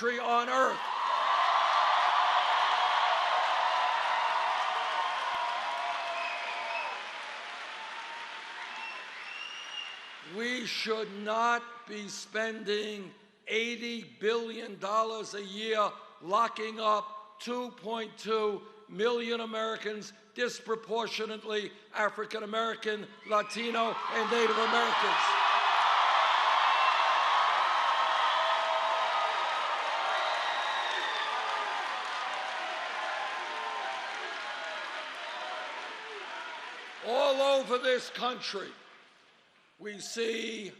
country on earth. We should not be spending $80 billion a year locking up 2.2 million Americans, disproportionately African American, Latino, and Native Americans. All over this country, we see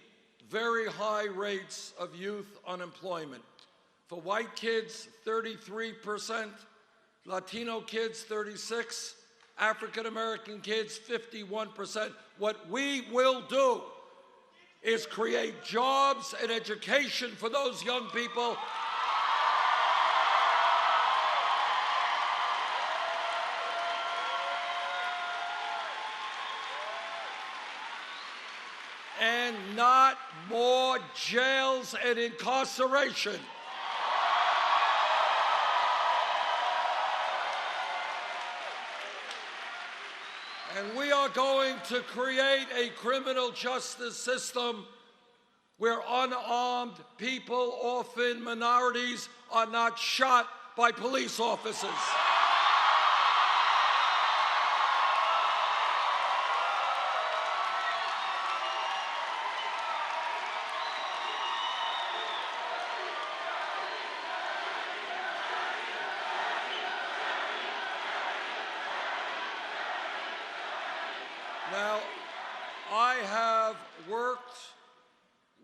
very high rates of youth unemployment. For white kids, 33%, Latino kids, 36%, African American kids, 51%. What we will do is create jobs and education for those young people. And not more jails and incarceration. And we are going to create a criminal justice system where unarmed people, often minorities, are not shot by police officers. Now, I have worked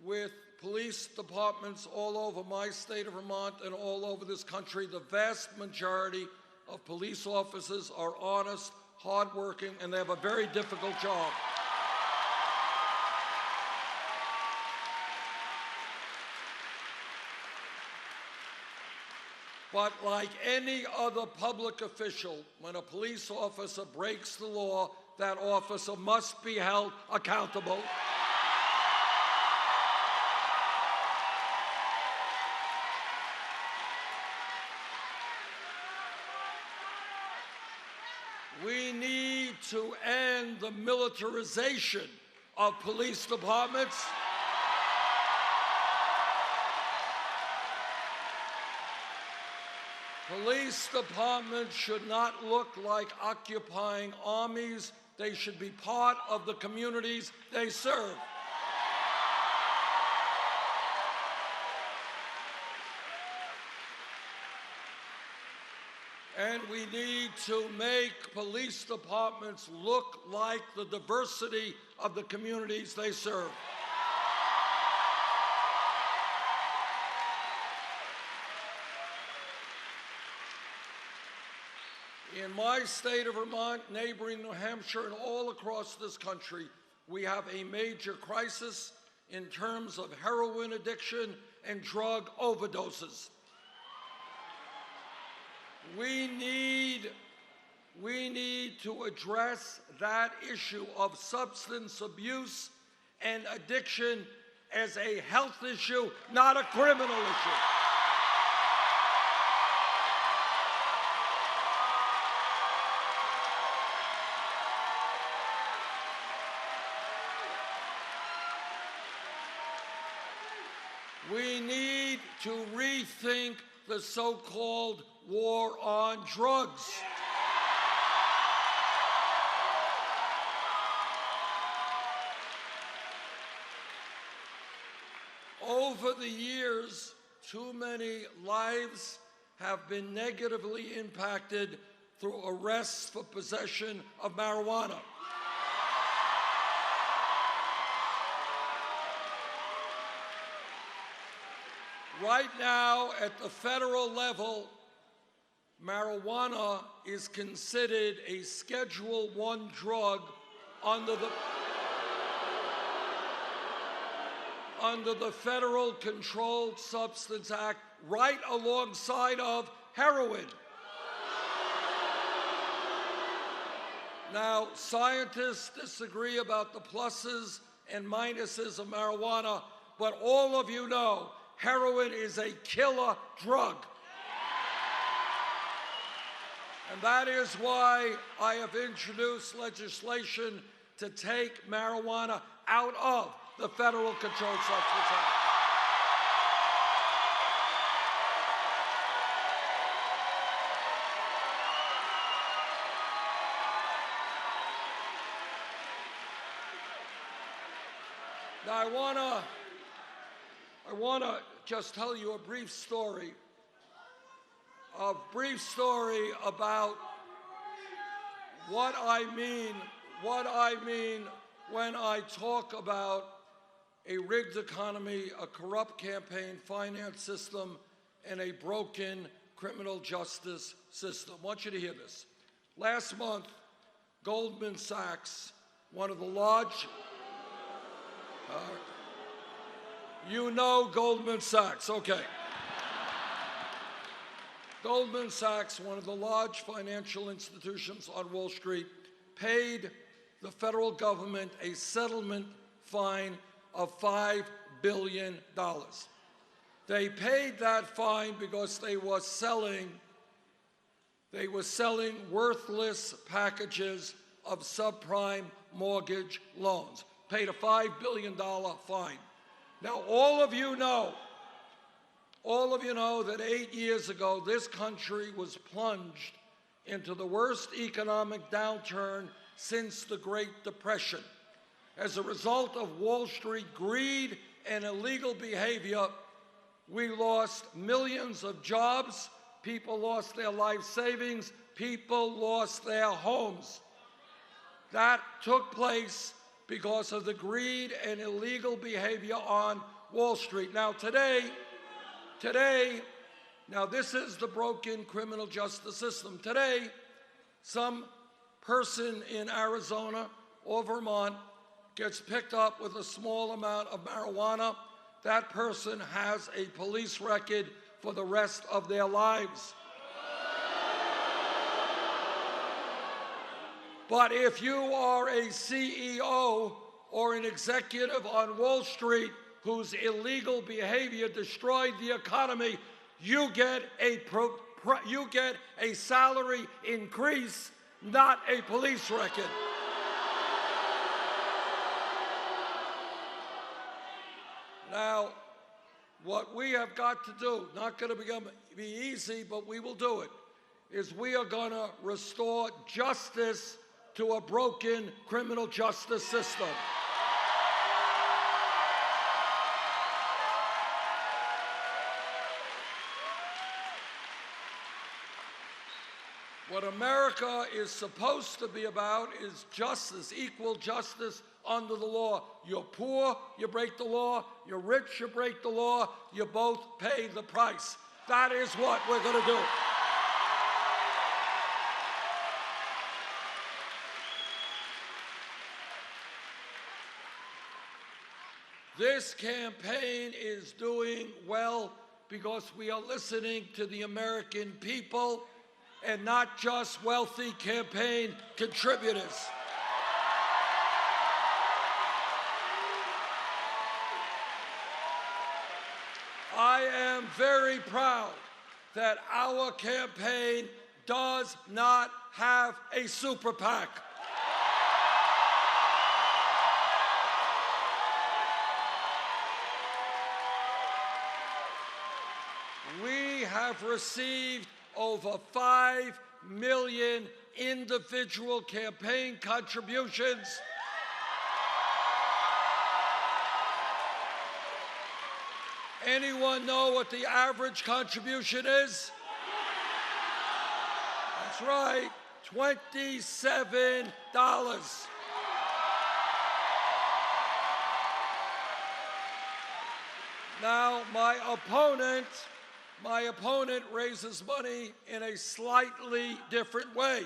with police departments all over my state of Vermont and all over this country. The vast majority of police officers are honest, hardworking, and they have a very difficult job. But like any other public official, when a police officer breaks the law, that officer must be held accountable. We need to end the militarization of police departments. Police departments should not look like occupying armies. They should be part of the communities they serve. And we need to make police departments look like the diversity of the communities they serve. In my state of Vermont, neighboring New Hampshire, and all across this country, we have a major crisis in terms of heroin addiction and drug overdoses. We need to address that issue of substance abuse and addiction as a health issue, not a criminal issue. We need to rethink the so-called war on drugs. Over the years, too many lives have been negatively impacted through arrests for possession of marijuana. Right now, at the federal level, marijuana is considered a Schedule I drug under the Federal Controlled Substance Act, right alongside of heroin. Now, scientists disagree about the pluses and minuses of marijuana, but all of you know Heroin is a killer drug. And that is why I have introduced legislation to take marijuana out of the Federal Controlled Substances Act. Now, I want to just tell you a brief story about what I mean when I talk about a rigged economy, a corrupt campaign finance system, and a broken criminal justice system. I want you to hear this. Last month, Goldman Sachs, one of the large, you know Goldman Sachs, okay. Goldman Sachs, one of the large financial institutions on Wall Street, paid the federal government a settlement fine of $5 billion. They paid that fine because they were selling worthless packages of subprime mortgage loans. Paid a $5 billion fine. Now, all of you know that 8 years ago, this country was plunged into the worst economic downturn since the Great Depression. As a result of Wall Street greed and illegal behavior, we lost millions of jobs, people lost their life savings, people lost their homes. That took place because of the greed and illegal behavior on Wall Street. Now today, now this is the broken criminal justice system. Today, some person in Arizona or Vermont gets picked up with a small amount of marijuana. That person has a police record for the rest of their lives. But if you are a CEO or an executive on Wall Street whose illegal behavior destroyed the economy, you get a salary increase, not a police record. Now, what we have got to do, not going to be easy, but we will do it, is we are going to restore justice to a broken criminal justice system. What America is supposed to be about is justice, equal justice under the law. You're poor, you break the law. You're rich, you break the law. You both pay the price. That is what we're going to do. This campaign is doing well because we are listening to the American people and not just wealthy campaign contributors. I am very proud that our campaign does not have a super PAC. We have received over 5 million individual campaign contributions. Anyone know what the average contribution is? That's right, $27. Now, my opponent raises money in a slightly different way.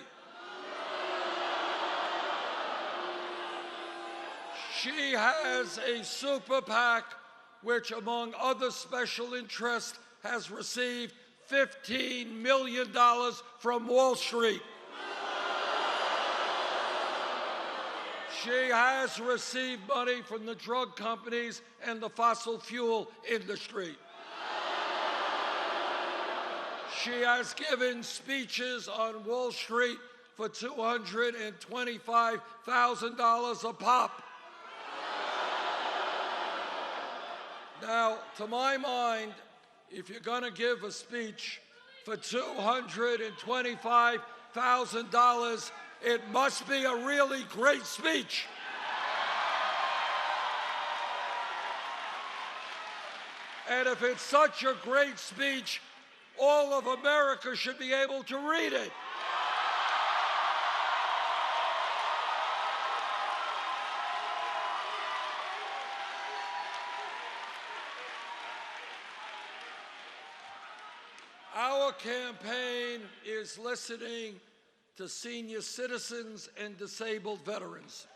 She has a super PAC which, among other special interests, has received $15 million from Wall Street. She has received money from the drug companies and the fossil fuel industry. She has given speeches on Wall Street for $225,000 a pop. Now, to my mind, if you're going to give a speech for $225,000, it must be a really great speech. And if it's such a great speech, all of America should be able to read it. Our campaign is listening to senior citizens and disabled veterans.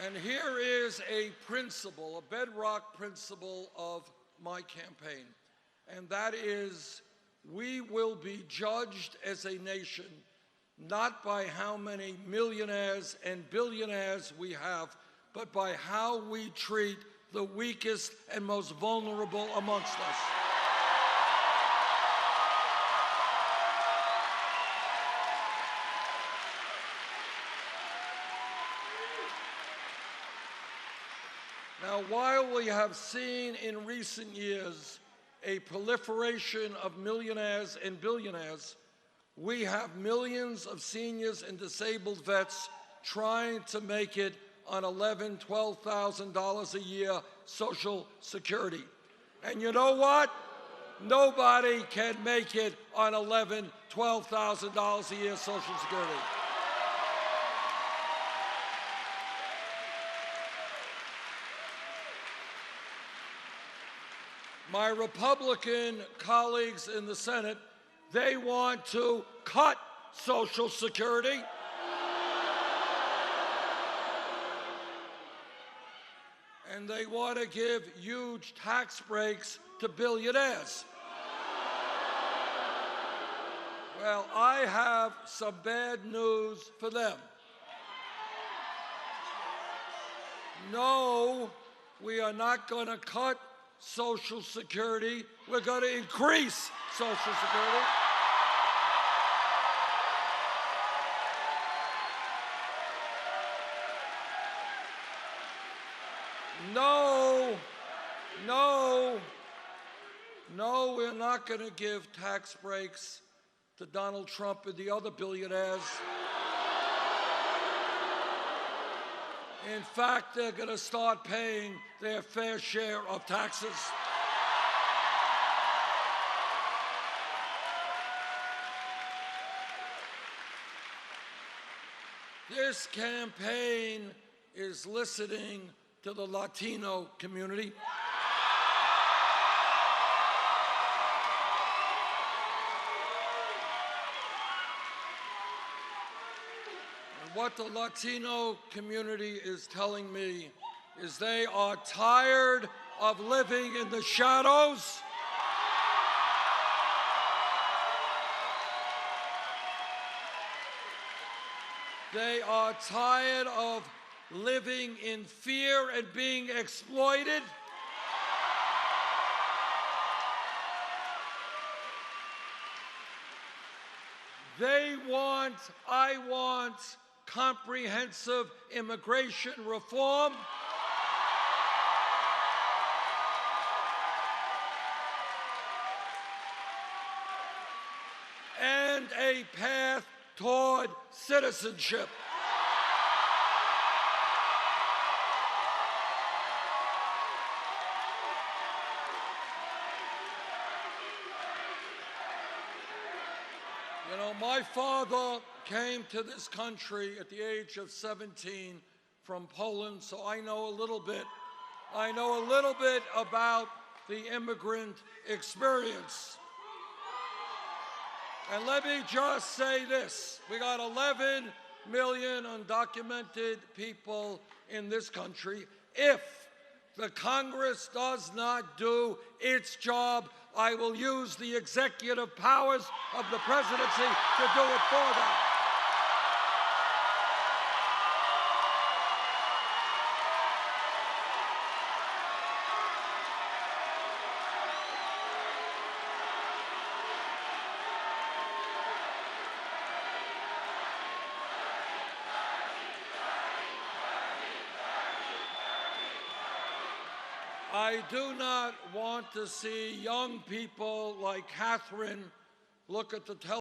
And here is a principle, a bedrock principle of my campaign, and that is we will be judged as a nation not by how many millionaires and billionaires we have, but by how we treat the weakest and most vulnerable amongst us. Now, while we have seen in recent years a proliferation of millionaires and billionaires, we have millions of seniors and disabled vets trying to make it on $11,000, $12,000 a year Social Security. And you know what? Nobody can make it on $11,000, $12,000 a year Social Security. My Republican colleagues in the Senate, they want to cut Social Security. And they want to give huge tax breaks to billionaires. Well, I have some bad news for them. No, we are not going to cut Social Security. We're going to increase Social Security. No, we're not going to give tax breaks to Donald Trump and the other billionaires. In fact, they're going to start paying their fair share of taxes. This campaign is listening to the Latino community. What the Latino community is telling me is they are tired of living in the shadows. They are tired of living in fear and being exploited. I want comprehensive immigration reform. And a path toward citizenship. You know, my father came to this country at the age of 17 from Poland, so I know a little bit. I know a little bit about the immigrant experience. And let me just say this. We got 11 million undocumented people in this country. If the Congress does not do its job, I will use the executive powers of the presidency to do it for them. I do not want to see young people like Catherine look at the television